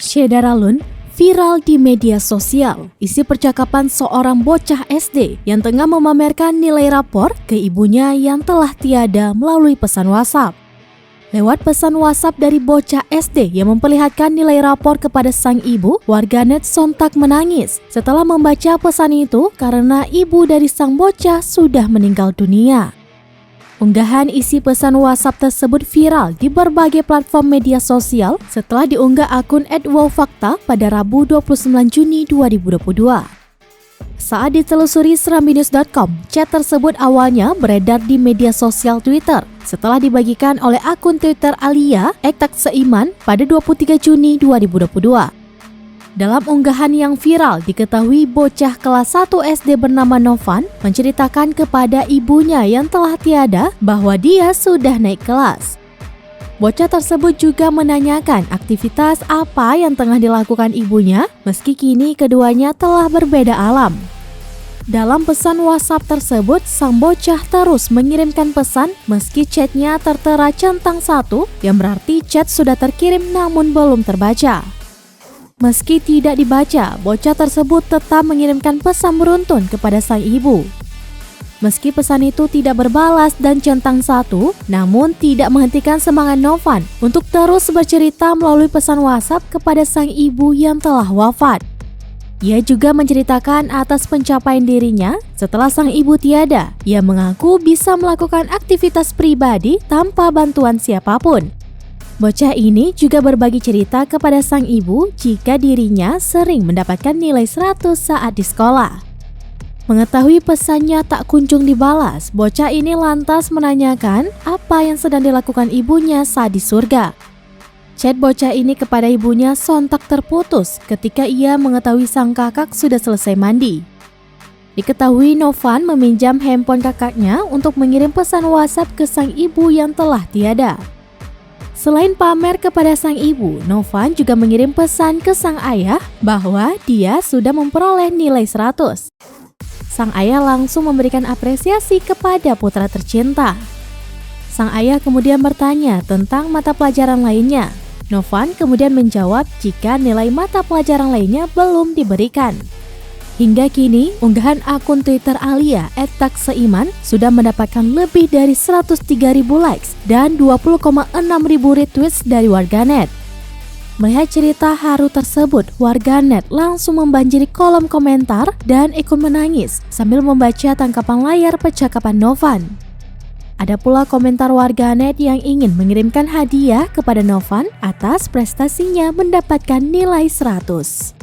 Syedaralun viral di media sosial. Isi percakapan seorang bocah SD yang tengah memamerkan nilai rapor ke ibunya yang telah tiada melalui pesan WhatsApp. Lewat pesan WhatsApp dari bocah SD yang memperlihatkan nilai rapor kepada sang ibu, warganet sontak menangis setelah membaca pesan itu karena ibu dari sang bocah sudah meninggal dunia. Unggahan isi pesan WhatsApp tersebut viral di berbagai platform media sosial setelah diunggah akun @wowfakta pada Rabu 29 Juni 2022. Saat ditelusuri serambinews.com, chat tersebut awalnya beredar di media sosial Twitter setelah dibagikan oleh akun Twitter Alia @takseiman pada 23 Juni 2022. Dalam unggahan yang viral, diketahui bocah kelas 1 SD bernama Novan menceritakan kepada ibunya yang telah tiada bahwa dia sudah naik kelas. Bocah tersebut juga menanyakan aktivitas apa yang tengah dilakukan ibunya, meski kini keduanya telah berbeda alam. Dalam pesan WhatsApp tersebut, sang bocah terus mengirimkan pesan meski chatnya tertera centang 1, yang berarti chat sudah terkirim namun belum terbaca. Meski tidak dibaca, bocah tersebut tetap mengirimkan pesan beruntun kepada sang ibu. Meski pesan itu tidak berbalas dan centang 1, namun tidak menghentikan semangat Novan untuk terus bercerita melalui pesan WhatsApp kepada sang ibu yang telah wafat. Ia juga menceritakan atas pencapaian dirinya setelah sang ibu tiada. Ia mengaku bisa melakukan aktivitas pribadi tanpa bantuan siapapun. Bocah ini juga berbagi cerita kepada sang ibu jika dirinya sering mendapatkan nilai 100 saat di sekolah. Mengetahui pesannya tak kunjung dibalas, bocah ini lantas menanyakan apa yang sedang dilakukan ibunya saat di surga. Chat bocah ini kepada ibunya sontak terputus ketika ia mengetahui sang kakak sudah selesai mandi. Diketahui Novan meminjam handphone kakaknya untuk mengirim pesan WhatsApp ke sang ibu yang telah tiada. Selain pamer kepada sang ibu, Novan juga mengirim pesan ke sang ayah bahwa dia sudah memperoleh nilai 100. Sang ayah langsung memberikan apresiasi kepada putra tercinta. Sang ayah kemudian bertanya tentang mata pelajaran lainnya. Novan kemudian menjawab jika nilai mata pelajaran lainnya belum diberikan. Hingga kini, unggahan akun Twitter Alia @takseiman sudah mendapatkan lebih dari 103.000 likes dan 20,6.000 retweets dari warganet. Melihat cerita haru tersebut, warganet langsung membanjiri kolom komentar dan ikut menangis sambil membaca tangkapan layar percakapan Novan. Ada pula komentar warganet yang ingin mengirimkan hadiah kepada Novan atas prestasinya mendapatkan nilai 100.